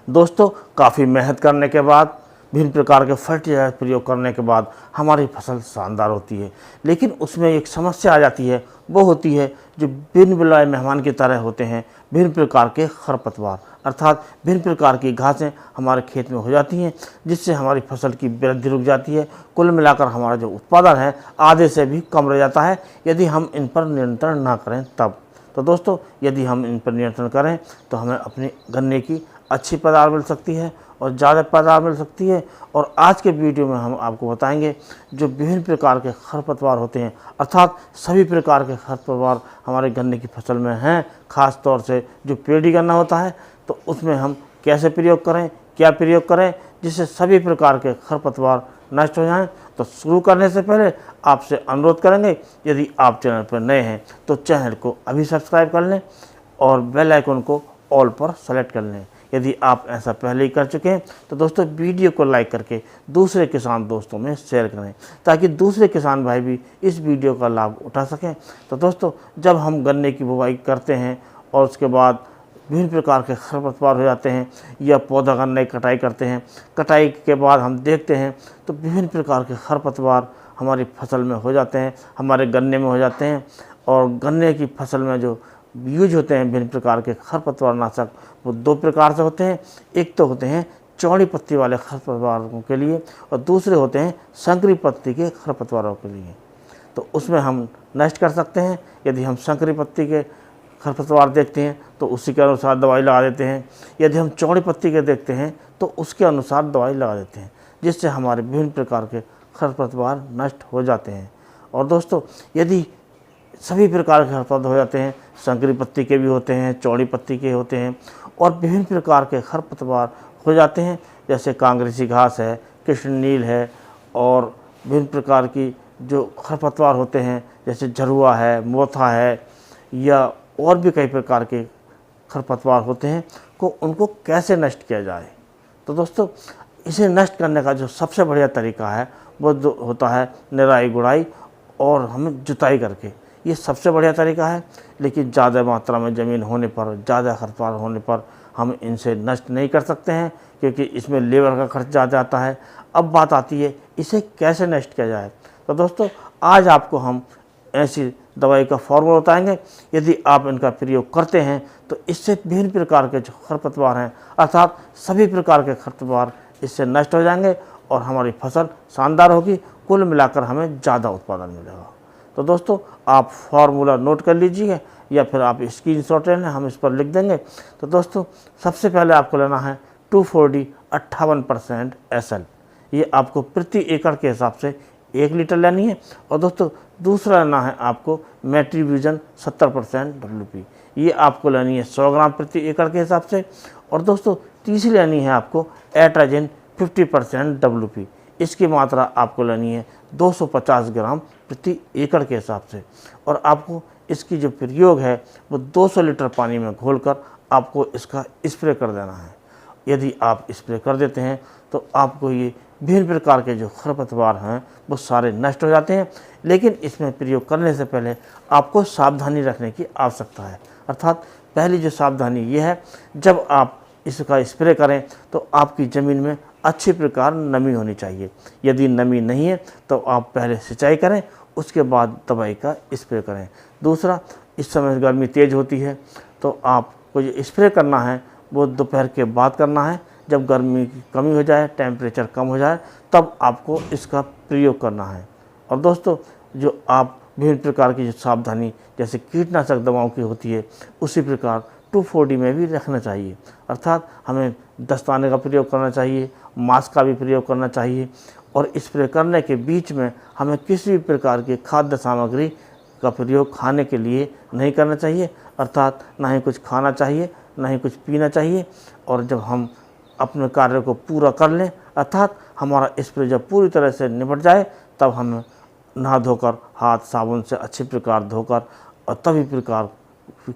दोस्तों, काफ़ी मेहनत करने के बाद, विभिन्न प्रकार के फर्टिलाइजर प्रयोग करने के बाद हमारी फसल शानदार होती है। लेकिन उसमें एक समस्या आ जाती है, वो होती है जो बिन बुलाए मेहमान की तरह होते हैं विभिन्न प्रकार के खरपतवार, अर्थात विभिन्न प्रकार की घासें हमारे खेत में हो जाती हैं, जिससे हमारी फसल की वृद्धि रुक जाती है। कुल मिलाकर हमारा जो उत्पादन है आधे से भी कम रह जाता है यदि हम इन पर नियंत्रण ना करें तब। तो दोस्तों, यदि हम इन पर नियंत्रण करें तो हमें अपनी गन्ने की अच्छी पैदावार मिल सकती है और ज़्यादा पैदावार मिल सकती है। और आज के वीडियो में हम आपको बताएंगे जो विभिन्न प्रकार के खरपतवार होते हैं, अर्थात सभी प्रकार के खरपतवार हमारे गन्ने की फसल में हैं। ख़ास तौर से जो पेड़ी गन्ना होता है तो उसमें हम कैसे प्रयोग करें, क्या प्रयोग करें जिससे सभी प्रकार के खरपतवार नष्ट हो जाएं। तो शुरू करने से पहले आपसे अनुरोध करेंगे, यदि आप चैनल पर नए हैं तो चैनल को अभी सब्सक्राइब कर लें और बेल आइकन को ऑल पर सेलेक्ट कर लें। यदि आप ऐसा पहले ही कर चुके हैं तो दोस्तों वीडियो को लाइक करके दूसरे किसान दोस्तों में शेयर करें ताकि दूसरे किसान भाई भी इस वीडियो का लाभ उठा सकें। तो दोस्तों, जब हम गन्ने की बुवाई करते हैं और उसके बाद विभिन्न प्रकार के खरपतवार हो जाते हैं या पौधा गन्ने की कटाई करते हैं, कटाई के बाद हम देखते हैं तो विभिन्न प्रकार के खरपतवार हमारी फसल में हो जाते हैं, हमारे गन्ने में हो जाते हैं। और गन्ने की फसल में जो यूज होते हैं विभिन्न प्रकार के खरपतवार नाशक, वो दो प्रकार से होते हैं। एक तो होते हैं चौड़ी पत्ती वाले खरपतवारों के लिए और दूसरे होते हैं संकरी पत्ती के खरपतवारों के लिए। तो उसमें हम नष्ट कर सकते हैं। यदि हम संकरी पत्ती के खरपतवार देखते हैं तो उसी के अनुसार दवाई लगा देते हैं। यदि हम चौड़ी पत्ती के देखते हैं तो उसके अनुसार दवाई लगा देते हैं, जिससे हमारे विभिन्न प्रकार के खरपतवार नष्ट हो जाते हैं। और दोस्तों, यदि सभी प्रकार के खरपतवार हो जाते हैं, संकरी पत्ती के भी होते हैं, चौड़ी पत्ती के होते हैं और विभिन्न प्रकार के खरपतवार हो जाते हैं, जैसे कांग्रेसी घास है, कृष्ण नील है और विभिन्न प्रकार की जो खरपतवार होते हैं जैसे झरुआ है, मोथा है या और भी कई प्रकार के खरपतवार होते हैं को उनको कैसे नष्ट किया जाए। तो दोस्तों, इसे नष्ट करने का जो सबसे बढ़िया तरीका है वो होता है निराई गुड़ाई और हमें जुताई करके। ये सबसे बढ़िया तरीका है। लेकिन ज़्यादा मात्रा में ज़मीन होने पर, ज़्यादा खरपतवार होने पर हम इनसे नष्ट नहीं कर सकते हैं, क्योंकि इसमें लेबर का खर्च ज़्यादा आता है। अब बात आती है इसे कैसे नष्ट किया जाए। तो दोस्तों, आज आपको हम ऐसी दवाई का फॉर्मूला बताएंगे। यदि आप इनका प्रयोग करते हैं तो इससे विभिन्न प्रकार के जो खरपतवार हैं, अर्थात सभी प्रकार के खरपतवार इससे नष्ट हो जाएंगे और हमारी फसल शानदार होगी। कुल मिलाकर हमें ज़्यादा उत्पादन मिलेगा। तो दोस्तों, आप फार्मूला नोट कर लीजिए या फिर आप स्क्रीनशॉट ले लें, हम इस पर लिख देंगे। तो दोस्तों, सबसे पहले आपको लेना है 2,4-D 58% SL। ये आपको प्रति एकड़ के हिसाब से 1 लीटर लेनी है। और दोस्तों, दूसरा लेना है आपको मेट्रीब्यूजन 70% WP। ये आपको लेनी है 100 ग्राम प्रति एकड़ के हिसाब से। और दोस्तों, तीसरी लेनी है आपको एट्राजिन 50% WP। इसकी मात्रा आपको लेनी है 250 ग्राम प्रति एकड़ के हिसाब से। और आपको इसकी जो प्रयोग है वो 200 लीटर पानी में घोलकर आपको इसका स्प्रे कर देना है। यदि आप स्प्रे कर देते हैं तो आपको ये विभिन्न प्रकार के जो खरपतवार हैं वो सारे नष्ट हो जाते हैं। लेकिन इसमें प्रयोग करने से पहले आपको सावधानी रखने की आवश्यकता है। अर्थात पहली जो सावधानी ये है, जब आप इसका स्प्रे करें तो आपकी ज़मीन में अच्छी प्रकार नमी होनी चाहिए। यदि नमी नहीं है तो आप पहले सिंचाई करें, उसके बाद दवाई का स्प्रे करें। दूसरा, इस समय गर्मी तेज़ होती है तो आपको जो स्प्रे करना है वो दोपहर के बाद करना है। जब गर्मी की कमी हो जाए, टेम्परेचर कम हो जाए, तब आपको इसका प्रयोग करना है। और दोस्तों, जो आप विभिन्न प्रकार की जो सावधानी जैसे कीटनाशक दवाओं की होती है, उसी प्रकार 2,4-D में भी रखना चाहिए। अर्थात हमें दस्ताने का प्रयोग करना चाहिए, मास्क का भी प्रयोग करना चाहिए। और स्प्रे करने के बीच में हमें किसी भी प्रकार की खाद्य सामग्री का प्रयोग खाने के लिए नहीं करना चाहिए। अर्थात ना ही कुछ खाना चाहिए, ना ही कुछ पीना चाहिए। और जब हम अपने कार्य को पूरा कर लें, अर्थात हमारा स्प्रे जब पूरी तरह से निपट जाए, तब हमें नहा धोकर, हाथ साबुन से अच्छी प्रकार धोकर और तभी प्रकार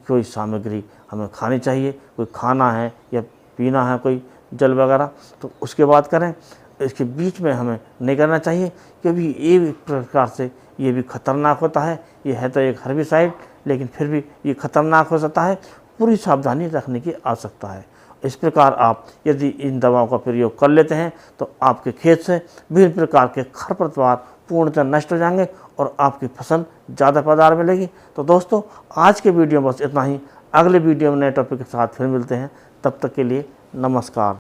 कोई सामग्री हमें खानी चाहिए। कोई खाना है या पीना है, कोई जल वगैरह, तो उसके बाद करें। इसके बीच में हमें नहीं करना चाहिए, क्योंकि ये भी प्रकार से ये भी खतरनाक होता है। ये है तो एक हर्बिसाइड, लेकिन फिर भी ये खतरनाक हो सकता है। पूरी सावधानी रखने की आवश्यकता है। इस प्रकार आप यदि इन दवाओं का प्रयोग कर लेते हैं तो आपके खेत से विभिन्न प्रकार के खरपतवार पूर्णतः नष्ट हो जाएंगे और आपकी फसल ज़्यादा पैदावार मिलेगी। तो दोस्तों, आज के वीडियो में बस इतना ही। अगले वीडियो में नए टॉपिक के साथ फिर मिलते हैं। तब तक के लिए नमस्कार।